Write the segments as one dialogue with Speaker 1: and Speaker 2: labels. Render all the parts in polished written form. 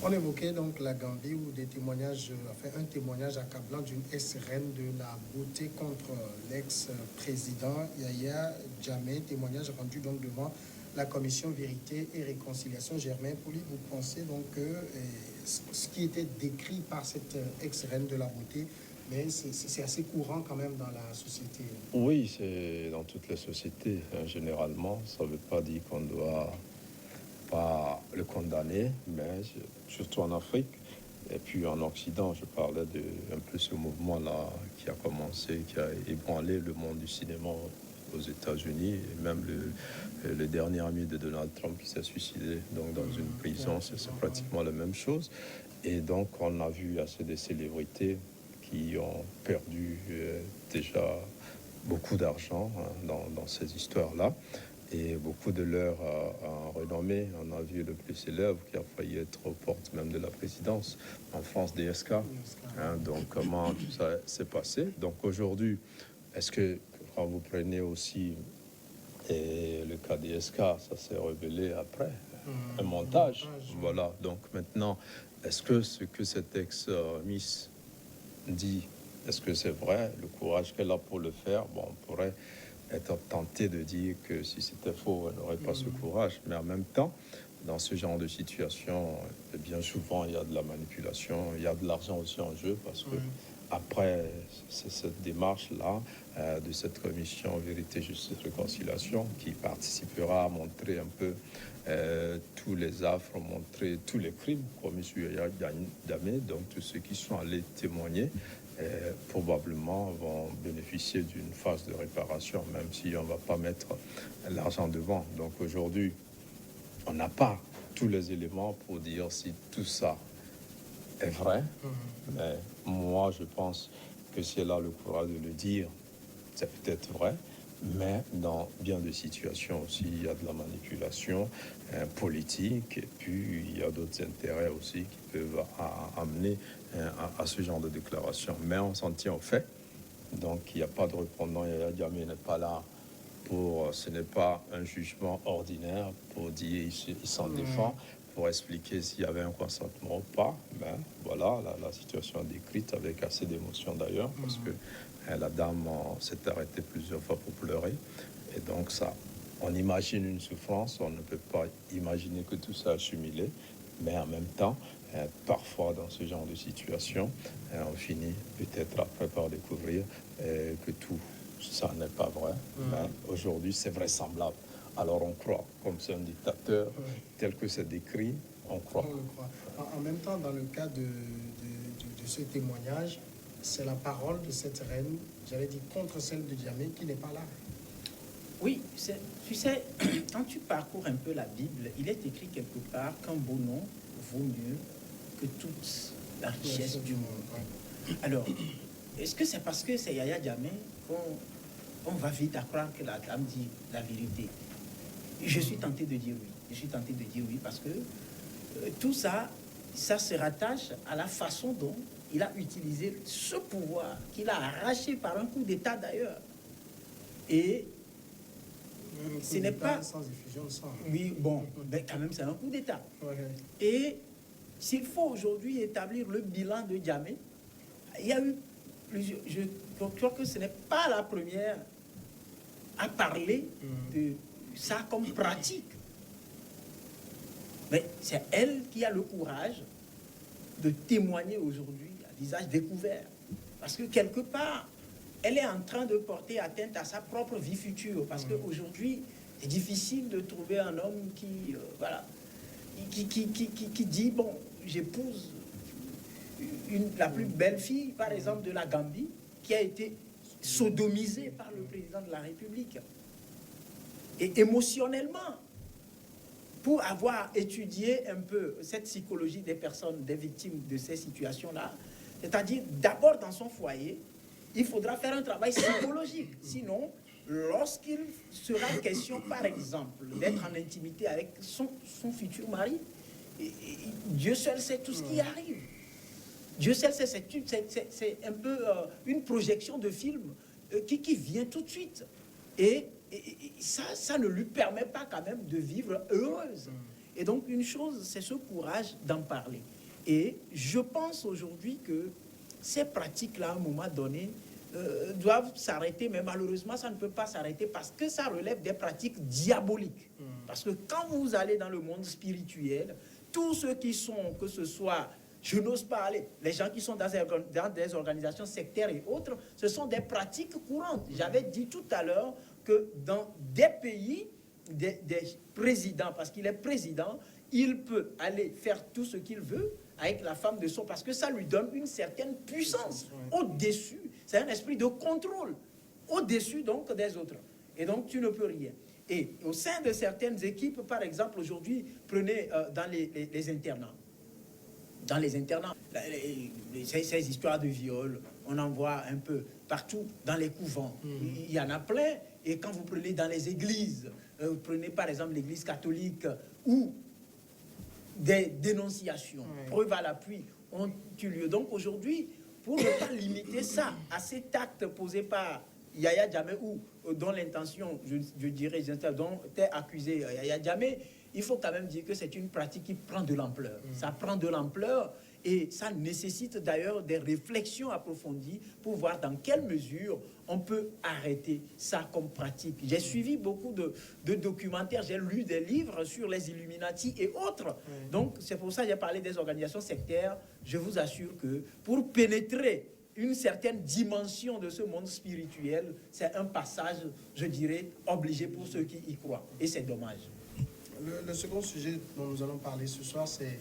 Speaker 1: On évoquait donc la Gambie où des témoignages, enfin un témoignage accablant d'une ex-reine de la beauté contre l'ex-président Yahya Jammeh, témoignage rendu donc devant la commission Vérité et Réconciliation. Germain Pouli, vous pensez donc que ce qui était décrit par cette ex-reine de la beauté, mais c'est assez courant quand même dans la société?
Speaker 2: Oui, c'est dans toutes les sociétés, hein, généralement. Ça ne veut pas dire qu'on doit pas le condamner, mais surtout en Afrique. Et puis en Occident, je parlais de un peu ce mouvement-là qui a commencé, qui a ébranlé le monde du cinéma aux États-Unis, et même le dernier ami de Donald Trump qui s'est suicidé donc dans une prison, c'est pratiquement la même chose. Et donc on a vu assez de célébrités qui ont perdu déjà beaucoup d'argent, hein, dans ces histoires-là. Et beaucoup de leurs renommée. On a vu le plus célèbre qui a failli être aux portes même de la présidence en France, DSK. Hein, donc comment tout ça s'est passé. Donc aujourd'hui, est-ce que quand vous prenez aussi le cas DSK, ça s'est révélé après un montage. Voilà. Donc maintenant, est-ce que ce que cette ex-miss dit, est-ce que c'est vrai? Le courage qu'elle a pour le faire, bon, on pourrait être tenté de dire que si c'était faux, elle n'aurait pas ce courage. Mais en même temps, dans ce genre de situation, bien souvent, il y a de la manipulation, il y a de l'argent aussi en jeu, parce que après c'est cette démarche-là de cette commission Vérité, Justice, Réconciliation qui participera à montrer un peu tous les affres, montrer tous les crimes commis sur Yahya Jammeh, donc tous ceux qui sont allés témoigner. Probablement vont bénéficier d'une phase de réparation, même si on ne va pas mettre l'argent devant. Donc aujourd'hui, on n'a pas tous les éléments pour dire si tout ça est vrai. Mais moi, je pense que si elle a le courage de le dire, c'est peut-être vrai. Mais dans bien de situations aussi, il y a de la manipulation politique, et puis il y a d'autres intérêts aussi qui peuvent amener à ce genre de déclaration. Mais on s'en tient au fait. Donc il n'y a pas de répondant. Yahya Jammeh n'est pas là pour... Ce n'est pas un jugement ordinaire pour dire il s'en défend, pour expliquer s'il y avait un consentement ou pas. Ben voilà, la situation est décrite avec assez d'émotion d'ailleurs, parce que la dame s'est arrêtée plusieurs fois pour pleurer. Et donc ça, on imagine une souffrance, on ne peut pas imaginer que tout ça a accumulé. Mais en même temps, parfois dans ce genre de situation, on finit peut-être après par découvrir que tout ça n'est pas vrai. Mais aujourd'hui, c'est vraisemblable. Alors on croit, comme c'est un dictateur, tel que c'est décrit, on croit.
Speaker 1: On le croit. En même temps, dans le cas de ce témoignage, c'est la parole de cette reine, j'allais dire, contre celle de Jammeh, qui n'est pas là.
Speaker 3: Oui, tu sais, quand tu parcours un peu la Bible, il est écrit quelque part qu'un beau nom vaut mieux que toute la richesse du monde. Alors, est-ce que c'est parce que c'est Yahya Jammeh qu'on va vite à croire que la dame dit la vérité? Je suis tenté de dire oui. Je suis tenté de dire oui parce que tout ça, ça se rattache à la façon dont il a utilisé ce pouvoir qu'il a arraché par un coup d'État d'ailleurs. Et ce n'est pas...
Speaker 1: Sans effusion de sang.
Speaker 3: Oui, bon, mais quand même c'est un coup d'État.
Speaker 1: Ouais.
Speaker 3: Et s'il faut aujourd'hui établir le bilan de Jammeh, il y a eu plusieurs... Je crois que ce n'est pas la première à parler de ça comme pratique. Mais c'est elle qui a le courage de témoigner aujourd'hui à visage découvert. Parce que quelque part, elle est en train de porter atteinte à sa propre vie future. Parce qu'aujourd'hui, c'est difficile de trouver un homme qui, qui dit, bon, j'épouse la plus belle fille, par exemple, de la Gambie, qui a été sodomisée par le président de la République. Et émotionnellement, pour avoir étudié un peu cette psychologie des personnes, des victimes de ces situations-là, c'est-à-dire d'abord dans son foyer, il faudra faire un travail psychologique. Sinon, lorsqu'il sera question, par exemple, d'être en intimité avec son futur mari, Dieu seul sait tout ce qui arrive. Dieu seul sait, c'est un peu une projection de film qui vient tout de suite. Et ça ne lui permet pas quand même de vivre heureuse. Et donc, une chose, c'est ce courage d'en parler. Et je pense aujourd'hui que ces pratiques-là, à un moment donné, doivent s'arrêter, mais malheureusement, ça ne peut pas s'arrêter parce que ça relève des pratiques diaboliques. Parce que quand vous allez dans le monde spirituel, tous ceux qui sont, que ce soit, je n'ose pas aller, les gens qui sont dans des organisations sectaires et autres, ce sont des pratiques courantes. J'avais dit tout à l'heure que dans des pays, des présidents, parce qu'il est président, il peut aller faire tout ce qu'il veut avec la femme de son, parce que ça lui donne une certaine puissance au-dessus. C'est un esprit de contrôle au-dessus donc des autres. Et donc tu ne peux rien. Et au sein de certaines équipes, par exemple, aujourd'hui, prenez dans les internats. Dans les internats, ces histoires de viol, on en voit un peu partout dans les couvents. Il y en a plein. Et quand vous prenez dans les églises, vous prenez par exemple l'église catholique où des dénonciations, preuves à l'appui, ont eu lieu. Donc aujourd'hui, pour ne pas limiter ça à cet acte posé par Yaya Jammeh, ou dont l'intention, je dirais, dont est accusé Yaya Jammeh, il faut quand même dire que c'est une pratique qui prend de l'ampleur. Ça prend de l'ampleur et ça nécessite d'ailleurs des réflexions approfondies pour voir dans quelle mesure on peut arrêter ça comme pratique. J'ai suivi beaucoup de documentaires, j'ai lu des livres sur les Illuminati et autres. Donc c'est pour ça que j'ai parlé des organisations sectaires. Je vous assure que pour pénétrer une certaine dimension de ce monde spirituel, c'est un passage, je dirais, obligé pour ceux qui y croient. Et c'est dommage.
Speaker 1: Le second sujet dont nous allons parler ce soir, c'est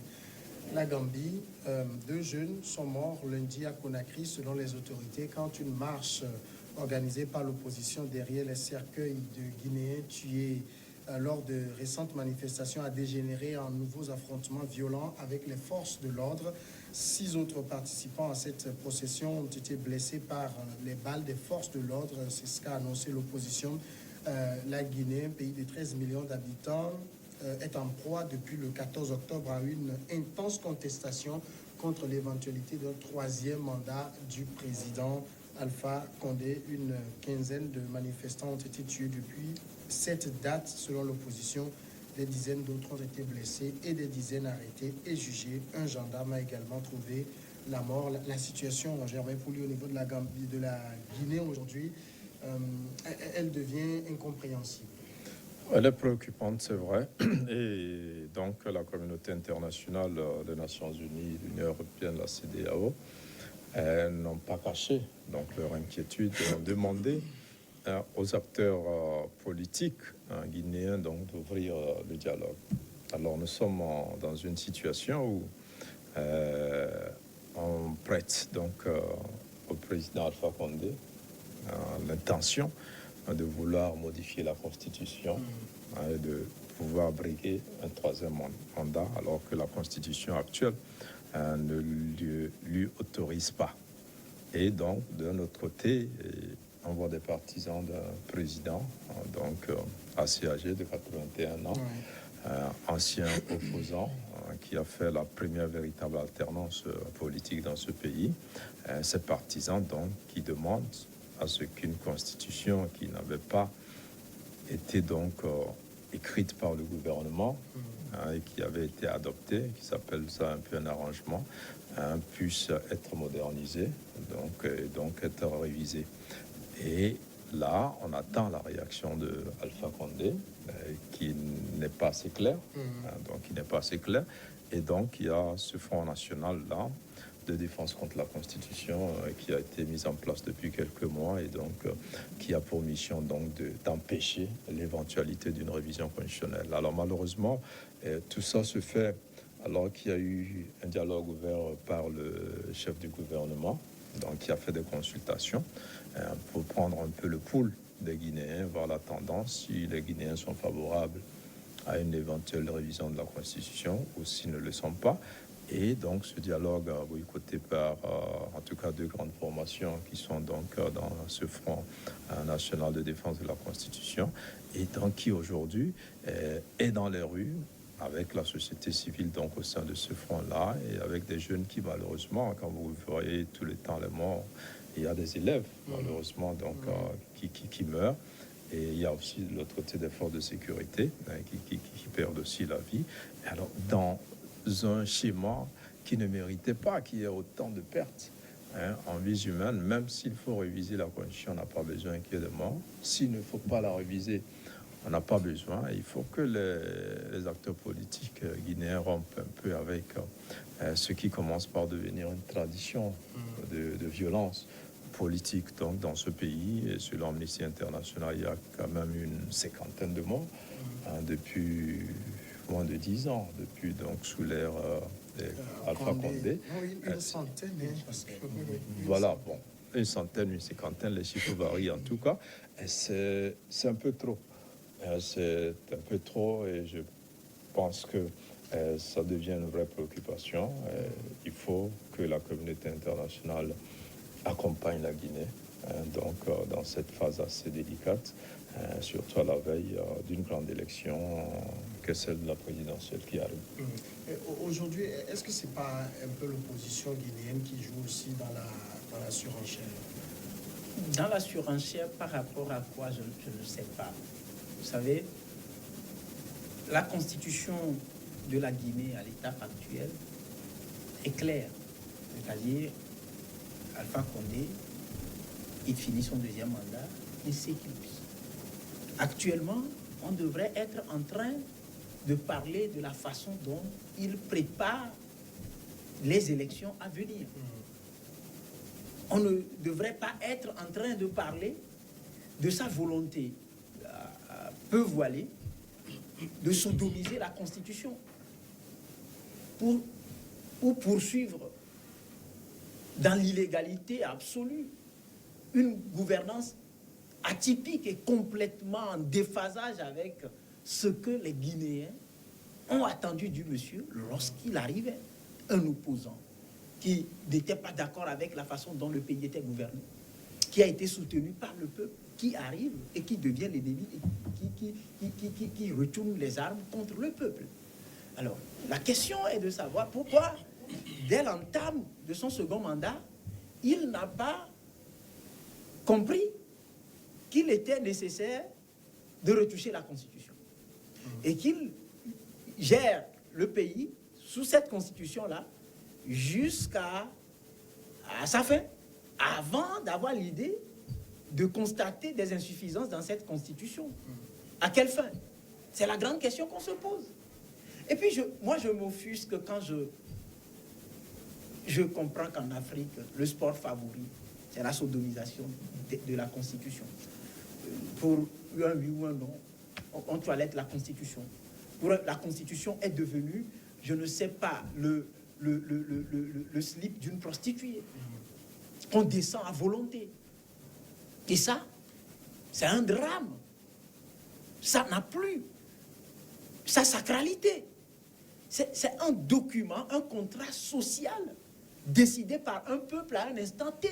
Speaker 1: la Gambie. 2 jeunes sont morts lundi à Conakry, selon les autorités, quand une marche organisée par l'opposition derrière les cercueils de Guinéens tués lors de récentes manifestations a dégénéré en nouveaux affrontements violents avec les forces de l'ordre. 6 autres participants à cette procession ont été blessés par les balles des forces de l'ordre. C'est ce qu'a annoncé l'opposition. La Guinée, pays de 13 millions d'habitants, est en proie depuis le 14 octobre à une intense contestation contre l'éventualité d'un 3e mandat du président Alpha Condé. Une quinzaine de manifestants ont été tués depuis cette date, selon l'opposition. Des dizaines d'autres ont été blessés et des dizaines arrêtés et jugés. Un gendarme a également trouvé la mort. La situation, Germain Pouli, au niveau de la Gambie, de la Guinée aujourd'hui, elle devient incompréhensible.
Speaker 2: Elle est préoccupante, c'est vrai. Et donc, la communauté internationale, les Nations Unies, l'Union européenne, la CEDEAO, n'ont pas caché donc, leur inquiétude et ont demandé aux acteurs politiques guinéens donc, d'ouvrir le dialogue. Alors, nous sommes dans une situation où on prête donc, au président Alpha Condé l'intention de vouloir modifier la Constitution et de pouvoir briguer un 3e mandat, alors que la Constitution actuelle ne lui autorise pas. Et donc, d'un autre côté, on voit des partisans d'un président donc assez âgé, de 81 ans, ancien opposant, qui a fait la première véritable alternance politique dans ce pays. Ces partisans, donc, qui demandent à ce qu'une constitution qui n'avait pas été donc écrite par le gouvernement et qui avait été adoptée, qui s'appelle ça un peu un arrangement, puisse être modernisée, donc être révisée. Et là, on attend la réaction de Alpha Condé, qui n'est pas assez claire, donc il n'est pas assez clair. Et donc, il y a ce Front National là, de défense contre la Constitution qui a été mise en place depuis quelques mois et donc qui a pour mission donc d'empêcher l'éventualité d'une révision constitutionnelle. Alors malheureusement, tout ça se fait alors qu'il y a eu un dialogue ouvert par le chef du gouvernement, donc qui a fait des consultations pour prendre un peu le pouls des Guinéens, voir la tendance, si les Guinéens sont favorables à une éventuelle révision de la Constitution ou s'ils ne le sont pas. Et donc ce dialogue boycotté par en tout cas 2 grandes formations qui sont donc dans ce Front national de défense de la Constitution et donc qui aujourd'hui est dans les rues avec la société civile donc au sein de ce front-là et avec des jeunes qui malheureusement, quand vous voyez tout le temps les morts, il y a des élèves malheureusement donc qui meurent Et il y a aussi de l'autre côté des forces de sécurité qui perdent aussi la vie. Alors, dans un schéma qui ne méritait pas qu'il y ait autant de pertes en vies humaines, même s'il faut réviser la Constitution, on n'a pas besoin qu'il y ait de morts. S'il ne faut pas la réviser, on n'a pas besoin. Il faut que les acteurs politiques guinéens rompent un peu avec ce qui commence par devenir une tradition de violence politique donc, dans ce pays. Et selon Amnesty International, il y a quand même une 50aine de morts depuis moins de 10 ans, depuis donc sous l'ère Alpha Condé.
Speaker 1: Une centaine, parce que,
Speaker 2: voilà, bon, une centaine, une cinquantaine, les chiffres varient en tout cas. Et c'est un peu trop. C'est un peu trop et je pense que ça devient une vraie préoccupation. Il faut que la communauté internationale accompagne la Guinée donc dans cette phase assez délicate, surtout à la veille d'une grande élection que celle de la présidentielle qui arrive.
Speaker 1: Aujourd'hui, est-ce que c'est pas un peu l'opposition guinéenne qui joue aussi dans la surenchère?
Speaker 3: Dans la surenchère, par rapport à quoi, je ne sais pas. Vous savez, la constitution de la Guinée à l'état actuel est claire. C'est-à-dire, Alpha Condé, il finit son deuxième mandat, il s'éclipse. Actuellement, on devrait être en train de parler de la façon dont il prépare les élections à venir. On ne devrait pas être en train de parler de sa volonté peu voilée de sodomiser la Constitution pour poursuivre dans l'illégalité absolue une gouvernance atypique et complètement en déphasage avec ce que les Guinéens ont attendu du monsieur lorsqu'il arrivait, un opposant qui n'était pas d'accord avec la façon dont le pays était gouverné, qui a été soutenu par le peuple, qui arrive et qui devient l'ennemi, qui retourne les armes contre le peuple. Alors, la question est de savoir pourquoi, dès l'entame de son second mandat, il n'a pas compris qu'il était nécessaire de retoucher la Constitution et qu'il gère le pays sous cette Constitution-là jusqu'à sa fin, avant d'avoir l'idée de constater des insuffisances dans cette Constitution. À quelle fin? C'est la grande question qu'on se pose. Et puis, moi, je m'offusque quand je comprends qu'en Afrique, le sport favori, c'est la sodomisation de la Constitution. Pour un oui ou un non, on toilette la Constitution. La Constitution est devenue, je ne sais pas, le slip d'une prostituée. On descend à volonté. Et ça, c'est un drame. Ça n'a plus sa sacralité. C'est un document, un contrat social décidé par un peuple à un instant T.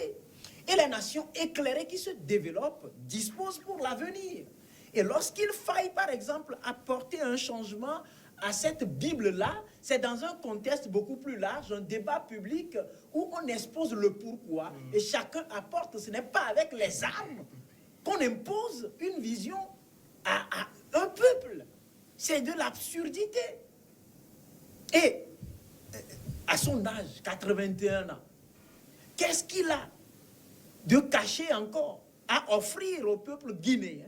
Speaker 3: Et les nations éclairées qui se développent disposent pour l'avenir. Et lorsqu'il faille, par exemple, apporter un changement à cette Bible-là, c'est dans un contexte beaucoup plus large, un débat public où on expose le pourquoi et chacun apporte. Ce n'est pas avec les armes qu'on impose une vision à un peuple. C'est de l'absurdité. Et à son âge, 81 ans, qu'est-ce qu'il a de caché encore à offrir au peuple guinéen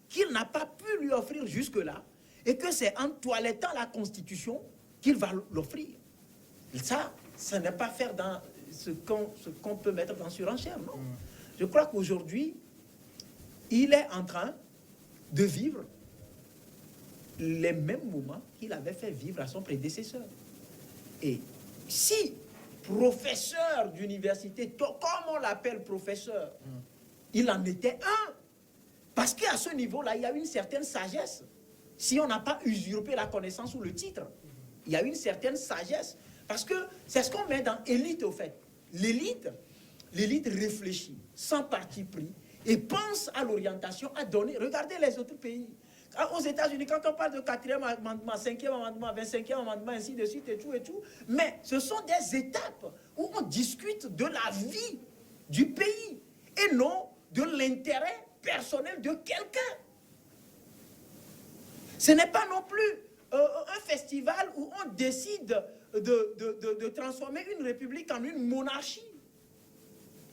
Speaker 3: qu'il n'a pas pu lui offrir jusque-là et que c'est en toilettant la Constitution qu'il va l'offrir. Ça, ce n'est pas faire dans ce qu'on peut mettre dans surenchère, non. Je crois qu'aujourd'hui, il est en train de vivre les mêmes moments qu'il avait fait vivre à son prédécesseur. Et si professeur d'université, comme on l'appelle professeur, il en était un. Parce qu'à ce niveau-là, il y a une certaine sagesse. Si on n'a pas usurpé la connaissance ou le titre, il y a une certaine sagesse. Parce que c'est ce qu'on met dans élite, au fait. L'élite réfléchit sans parti pris et pense à l'orientation à donner. Regardez les autres pays. Aux États-Unis, quand on parle de 4e amendement, 5e amendement, 25e amendement, ainsi de suite et tout, mais ce sont des étapes où on discute de la vie du pays et non de l'intérêt personnel de quelqu'un. Ce n'est pas non plus un festival où on décide de transformer une république en une monarchie.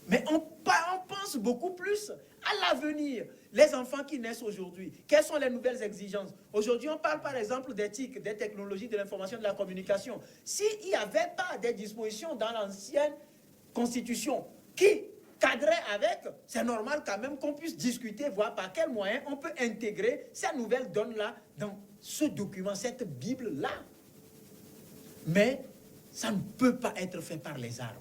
Speaker 3: Mais on pense beaucoup plus à l'avenir. Les enfants qui naissent aujourd'hui, quelles sont les nouvelles exigences? Aujourd'hui, on parle par exemple d'éthique, des technologies de l'information et de la communication. S'il n'y avait pas des dispositions dans l'ancienne constitution qui cadraient avec, c'est normal quand même qu'on puisse discuter, voir par quels moyens on peut intégrer ces nouvelles donnes-là dans ce document, cette Bible-là. Mais ça ne peut pas être fait par les armes.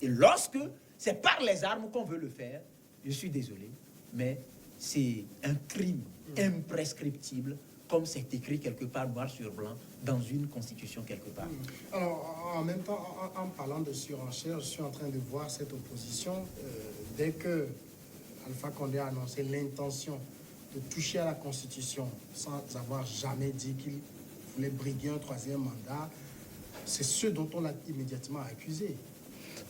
Speaker 3: Et lorsque c'est par les armes qu'on veut le faire, je suis désolé, mais c'est un crime imprescriptible, comme c'est écrit quelque part noir sur blanc dans une constitution quelque part.
Speaker 1: Alors, en même temps, en parlant de surenchère, je suis en train de voir cette opposition. Dès que Alpha Condé a annoncé l'intention de toucher à la Constitution sans avoir jamais dit qu'il voulait briguer un troisième mandat, c'est ce dont on l'a immédiatement accusé.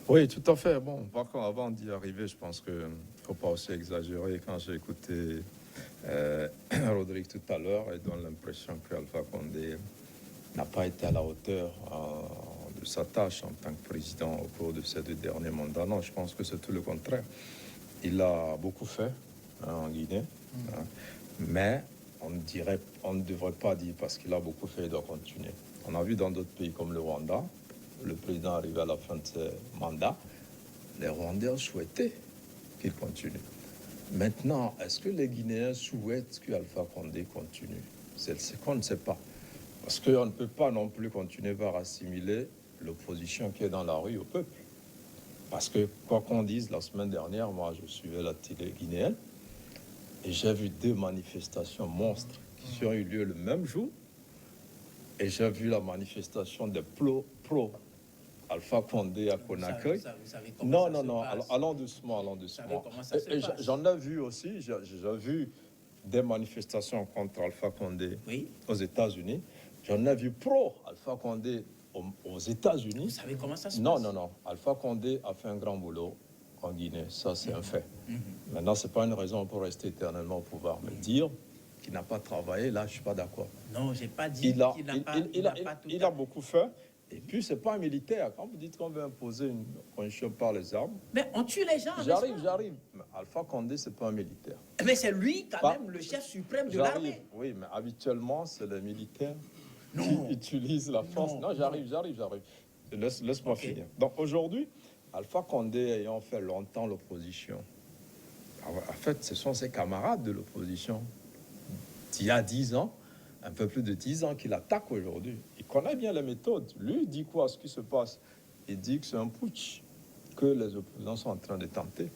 Speaker 2: Oui, tout à fait. Bon, par contre, avant d'y arriver, je pense qu'il ne faut pas aussi exagérer. Quand j'ai écouté Rodrigue tout à l'heure, il donne l'impression qu'Alpha Condé n'a pas été à la hauteur de sa tâche en tant que président au cours de ces 2 derniers mandats. Non, je pense que c'est tout le contraire. Il a beaucoup fait en Guinée, mais on ne devrait pas dire parce qu'il a beaucoup fait, il doit continuer. On a vu dans d'autres pays comme le Rwanda, le président arrivé à la fin de ses mandats, les Rwandais ont souhaité qu'il continue. Maintenant, est-ce que les Guinéens souhaitent qu'Alpha Condé continue? C'est ce qu'on ne sait pas. Parce qu'on ne peut pas non plus continuer par assimiler l'opposition qui est dans la rue au peuple. Parce que, quoi qu'on dise, la semaine dernière, moi, je suivais la télé guinéenne et j'ai vu 2 manifestations monstres qui ont eu lieu le même jour. Et j'ai vu la manifestation des pro Alpha Condé à Conakry. Non, allons doucement, allons doucement. J'en ai vu aussi, j'ai vu des manifestations contre Alpha Condé aux États-Unis. J'en ai vu pro Alpha Condé aux États-Unis.
Speaker 3: Vous savez comment ça se passe?
Speaker 2: Non. Alpha Condé a fait un grand boulot en Guinée. Ça, c'est un fait. Maintenant, ce n'est pas une raison pour rester éternellement au pouvoir. Mais dire qu'il n'a pas travaillé, là, je ne suis pas d'accord.
Speaker 3: Non, je n'ai pas dit qu'il n'a pas tout.
Speaker 2: Il a beaucoup fait. Et puis, ce n'est pas un militaire. Quand vous dites qu'on veut imposer une constitution par les armes...
Speaker 3: Mais on tue les gens,
Speaker 2: J'arrive. Mais Alpha Condé, ce n'est pas un militaire.
Speaker 3: Mais c'est lui, quand même, le chef suprême de l'armée.
Speaker 2: Oui, mais habituellement, c'est les militaires
Speaker 3: qui
Speaker 2: utilisent la force. Non, j'arrive. Laisse-moi finir. Donc, aujourd'hui, Alpha Condé ayant fait longtemps l'opposition, en fait, ce sont ses camarades de l'opposition d'il y a 10 ans, un peu plus de 10 ans, qu'il attaque aujourd'hui. Il connaît bien les méthodes. Lui, il dit quoi, ce qui se passe? Il dit que c'est un putsch que les opposants sont en train de tenter.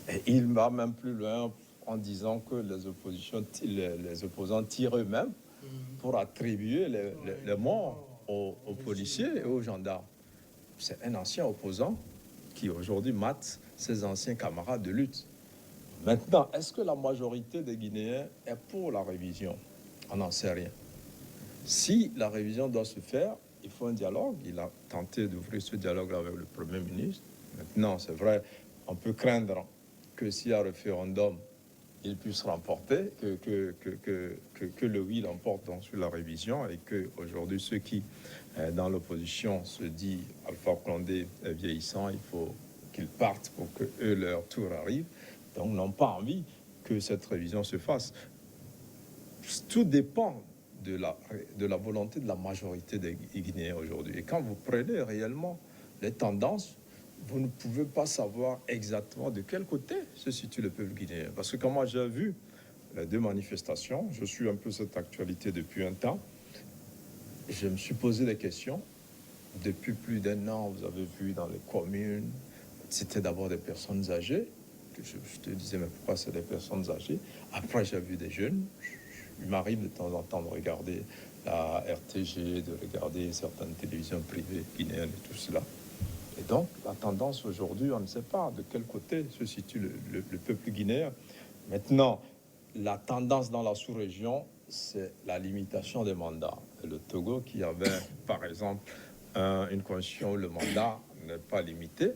Speaker 2: Et il va même plus loin en disant que les opposants tirent eux-mêmes pour attribuer les morts aux policiers et aux gendarmes. C'est un ancien opposant qui aujourd'hui mate ses anciens camarades de lutte. Maintenant, est-ce que la majorité des Guinéens est pour la révision? On n'en sait rien. Si la révision doit se faire, il faut un dialogue. Il a tenté d'ouvrir ce dialogue avec le Premier ministre. Maintenant, c'est vrai, on peut craindre que s'il y a référendum, il puisse remporter, que le oui l'emporte donc sur la révision et qu'aujourd'hui, ceux qui, dans l'opposition, se disent Alpha Condé est vieillissant, il faut qu'ils partent pour que eux, leur tour arrive. Donc, n'ont pas envie que cette révision se fasse. Tout dépend de la volonté de la majorité des Guinéens aujourd'hui. Et quand vous prenez réellement les tendances, vous ne pouvez pas savoir exactement de quel côté se situe le peuple guinéen. Parce que quand moi j'ai vu les 2 manifestations, je suis un peu cette actualité depuis un temps, je me suis posé des questions. Depuis plus d'1 an, vous avez vu dans les communes, c'était d'abord des personnes âgées. Je te disais, mais pourquoi c'est des personnes âgées? Après, j'ai vu des jeunes. Il m'arrive de temps en temps de regarder la RTG, de regarder certaines télévisions privées guinéennes et tout cela. Et donc, la tendance aujourd'hui, on ne sait pas de quel côté se situe le peuple guinéen. Maintenant, la tendance dans la sous-région, c'est la limitation des mandats. Et le Togo, qui avait, par exemple, une constitution où le mandat n'est pas limité,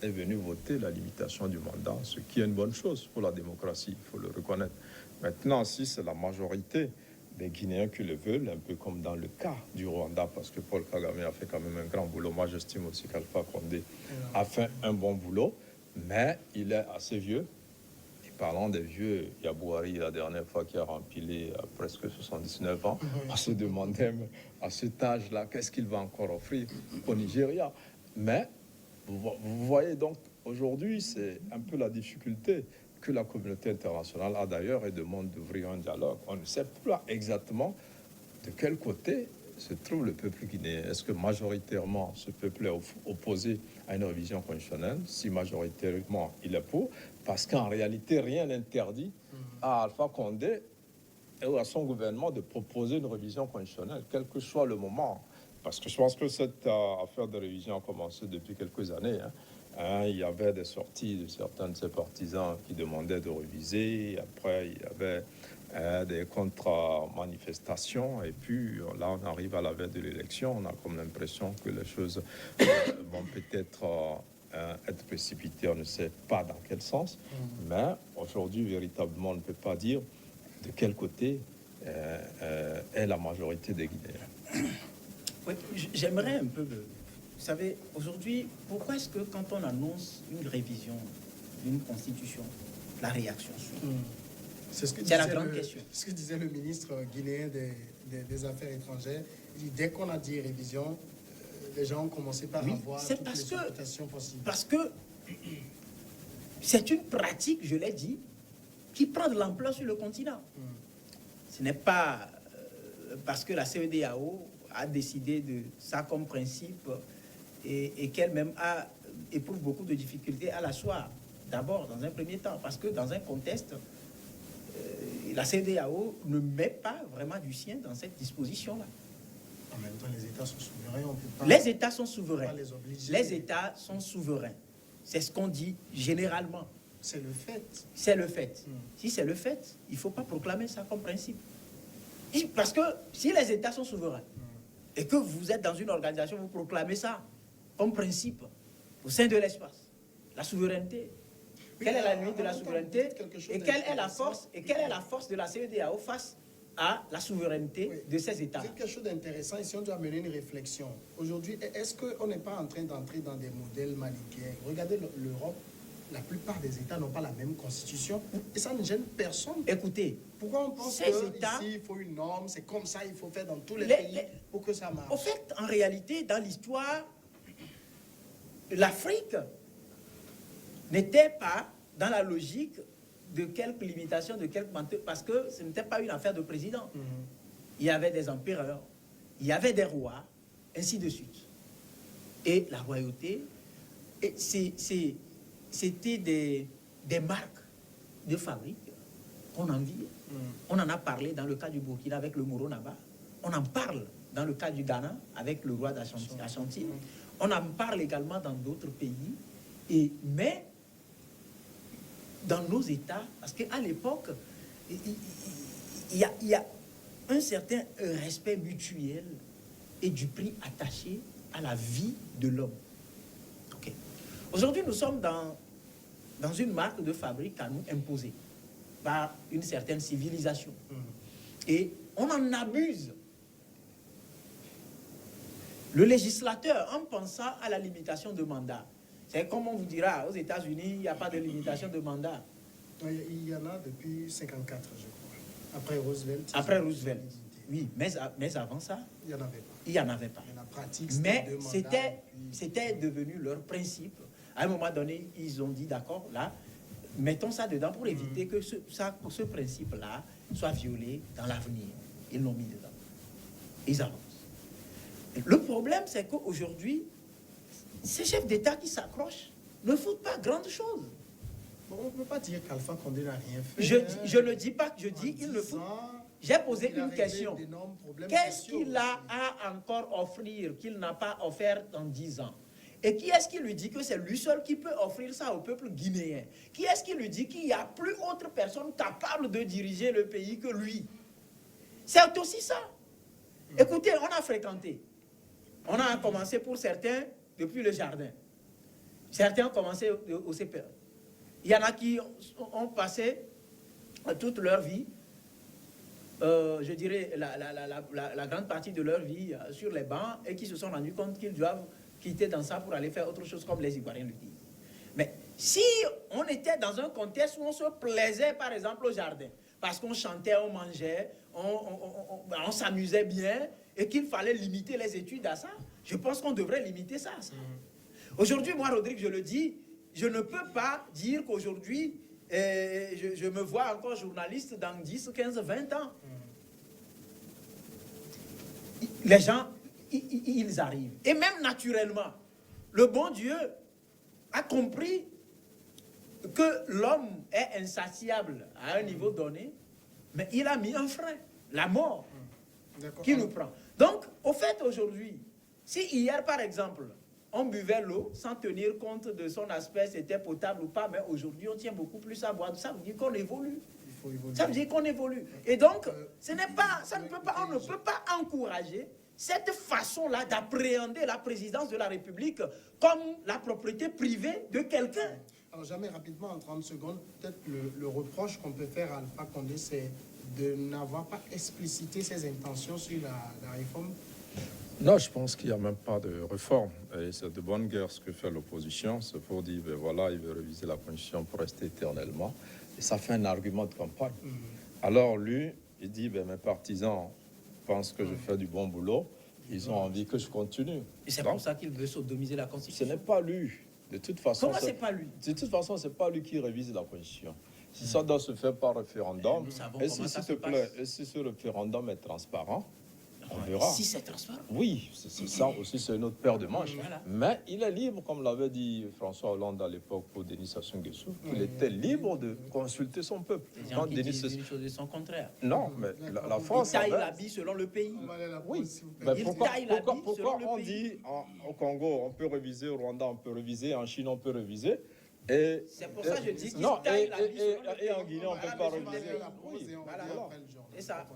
Speaker 2: est venu voter la limitation du mandat, ce qui est une bonne chose pour la démocratie, il faut le reconnaître. Maintenant, si c'est la majorité des Guinéens qui le veulent, un peu comme dans le cas du Rwanda, parce que Paul Kagame a fait quand même un grand boulot. Moi, j'estime aussi qu'Alpha Condé a fait un bon boulot, mais il est assez vieux. Et parlant des vieux, il y a Bouhari, la dernière fois, qui a rempilé à presque 79 ans. On se demandait à cet âge-là, qu'est-ce qu'il va encore offrir au Nigeria. Mais vous voyez donc, aujourd'hui, c'est un peu la difficulté que la communauté internationale a d'ailleurs et demande d'ouvrir un dialogue. On ne sait pas exactement de quel côté se trouve le peuple guinéen. Est-ce que majoritairement ce peuple est opposé à une révision constitutionnelle? Si majoritairement il est pour, parce qu'en réalité rien n'interdit à Alpha Condé et à son gouvernement de proposer une révision constitutionnelle, quel que soit le moment. Parce que je pense que cette affaire de révision a commencé depuis quelques années. Il y avait des sorties de certains de ses partisans qui demandaient de réviser. Après, il y avait des contre-manifestations. Et puis, là, on arrive à la veille de l'élection. On a comme l'impression que les choses vont peut-être être précipitées. On ne sait pas dans quel sens. Mais aujourd'hui, véritablement, on ne peut pas dire de quel côté est la majorité des Guinéens.
Speaker 3: Oui, j'aimerais un peu... Vous savez, aujourd'hui, pourquoi est-ce que quand on annonce une révision d'une constitution, la réaction suit?
Speaker 1: C'est
Speaker 3: la grande question.
Speaker 1: Ce que disait le ministre guinéen des Affaires étrangères. Il dit, dès qu'on a dit révision, les gens ont commencé par avoir toutes les interprétations possibles.
Speaker 3: Parce que c'est une pratique, je l'ai dit, qui prend de l'ampleur sur le continent. Ce n'est pas parce que la CEDEAO a décidé de ça comme principe et qu'elle-même éprouve beaucoup de difficultés à l'asseoir. D'abord, dans un premier temps, parce que dans un contexte, la CEDEAO ne met pas vraiment du sien dans cette disposition-là.
Speaker 1: En même temps, les États sont souverains. On peut pas,
Speaker 3: les États sont souverains.
Speaker 1: Les obliger.
Speaker 3: Les États sont souverains. C'est ce qu'on dit généralement.
Speaker 1: C'est le fait.
Speaker 3: C'est le fait. Si c'est le fait, il ne faut pas proclamer ça comme principe. Parce que si les États sont souverains et que vous êtes dans une organisation, vous proclamez ça comme principe au sein de l'espace. La souveraineté. Oui, quelle est la limite de la souveraineté et quelle est la force de la CEDEAO face à la souveraineté de ces États?
Speaker 1: C'est quelque chose d'intéressant et si on doit mener une réflexion. Aujourd'hui, est-ce qu'on n'est pas en train d'entrer dans des modèles manichéens? Regardez l'Europe, la plupart des États n'ont pas la même constitution et ça ne gêne personne.
Speaker 3: Écoutez,
Speaker 1: pourquoi on pense qu'ici, il faut une norme, c'est comme ça, il faut faire dans tous les pays pour que ça marche?
Speaker 3: Au fait, en réalité, dans l'histoire, l'Afrique n'était pas dans la logique de quelques limitations, de quelques menteurs, parce que ce n'était pas une affaire de président. Il y avait des empereurs, il y avait des rois, ainsi de suite. Et la royauté, c'était des marques de fabrique qu'on enviait. On en a parlé dans le cas du Burkina avec le Moro Naba. On en parle dans le cas du Ghana avec le roi d'Ashanti. On en parle également dans d'autres pays. Mais dans nos États, parce qu'à l'époque, il y a un certain respect mutuel et du prix attaché à la vie de l'homme. Okay. Aujourd'hui, nous sommes dans une marque de fabrique à nous imposer par une certaine civilisation. Et on en abuse. Le législateur, en pensant à la limitation de mandat, c'est comme on vous dira, aux États-Unis, il n'y a pas de limitation de mandat.
Speaker 1: Il y en a depuis 1954, je crois. Après Roosevelt.
Speaker 3: Après Roosevelt, oui. Mais avant ça,
Speaker 1: il n'y en avait pas.
Speaker 3: Il n'y en avait pas.
Speaker 1: Et la pratique,
Speaker 3: mais c'était devenu leur principe. À un moment donné, ils ont dit, d'accord, là, mettons ça dedans pour éviter que ce principe-là soit violé dans l'avenir. Ils l'ont mis dedans. Ils avancent. Et le problème, c'est qu'aujourd'hui, ces chefs d'État qui s'accrochent ne foutent pas grande chose.
Speaker 1: Bon, on ne peut pas dire qu'Alpha Condé n'a rien fait.
Speaker 3: Je ne dis pas que je dis qu'il ne faut. J'ai posé une question. Qu'est-ce qu'il a à encore offrir qu'il n'a pas offert en 10 ans? Et qui est-ce qui lui dit que c'est lui seul qui peut offrir ça au peuple guinéen? Qui est-ce qui lui dit qu'il n'y a plus autre personne capable de diriger le pays que lui? C'est aussi ça. Écoutez, on a fréquenté. On a commencé pour certains depuis le jardin. Certains ont commencé au CPE. Il y en a qui ont passé toute leur vie je dirais, la grande partie de leur vie sur les bancs et qui se sont rendus compte qu'ils doivent quitter dans ça pour aller faire autre chose, comme les Ivoiriens le disent. Mais si on était dans un contexte où on se plaisait, par exemple, au jardin, parce qu'on chantait, on mangeait, on s'amusait bien, et qu'il fallait limiter les études à ça, je pense qu'on devrait limiter ça. Aujourd'hui, moi, Rodrigue, je le dis, je ne peux pas dire qu'aujourd'hui, je me vois encore journaliste dans 10, 15, 20 ans. Les gens, ils arrivent. Et même naturellement, le bon Dieu a compris que l'homme est insatiable à un niveau donné, mais il a mis un frein, la mort, qui nous prend. Donc, au fait, aujourd'hui, si hier, par exemple, on buvait l'eau sans tenir compte de son aspect, c'était potable ou pas, mais aujourd'hui, on tient beaucoup plus à boire. Ça veut dire qu'on évolue. Ça veut dire qu'on évolue. Et donc, ce n'est pas, ça ne peut pas, on ne peut pas encourager cette façon-là d'appréhender la présidence de la République comme la propriété privée de quelqu'un.
Speaker 1: Alors, jamais rapidement, en 30 secondes, peut-être le reproche qu'on peut faire à Alpha Condé, c'est de n'avoir pas explicité ses intentions sur la réforme.
Speaker 2: Non, je pense qu'il n'y a même pas de réforme. Et c'est de bonne guerre ce que fait l'opposition. C'est pour dire, ben voilà, il veut réviser la Constitution pour rester éternellement. Et ça fait un argument de campagne. Alors lui, il dit, ben, mes partisans pensent que je fais du bon boulot. Ils ont envie que je continue.
Speaker 3: Et c'est pour ça qu'il veut sodomiser la Constitution.
Speaker 2: Ce n'est pas lui. De toute façon,
Speaker 3: comment c'est pas lui?
Speaker 2: De toute façon, c'est pas lui qui révise la Constitution. Si ça doit se faire par référendum, et si, s'il te plaît, et si ce référendum est transparent, on verra.
Speaker 3: Si c'est transparent.
Speaker 2: Oui, c'est ça aussi, c'est une autre paire de manches. Voilà. Mais il est libre, comme l'avait dit François Hollande à l'époque pour Denis Sassou Nguesso, qu'il était libre de consulter son peuple.
Speaker 3: Quand Denis disent une chose de son contraire.
Speaker 2: Non, mais la France...
Speaker 3: Il taille l'habit selon le pays.
Speaker 2: Oui, mais pourquoi on dit au Congo, on peut réviser, au Rwanda, on peut réviser, en Chine, on peut réviser, et...
Speaker 3: C'est pour ça que je dis qu'il
Speaker 2: non,
Speaker 3: taille l'habit selon le pays.
Speaker 2: Et en Guinée, on ne peut pas réviser.
Speaker 3: Oui, voilà. C'est ça.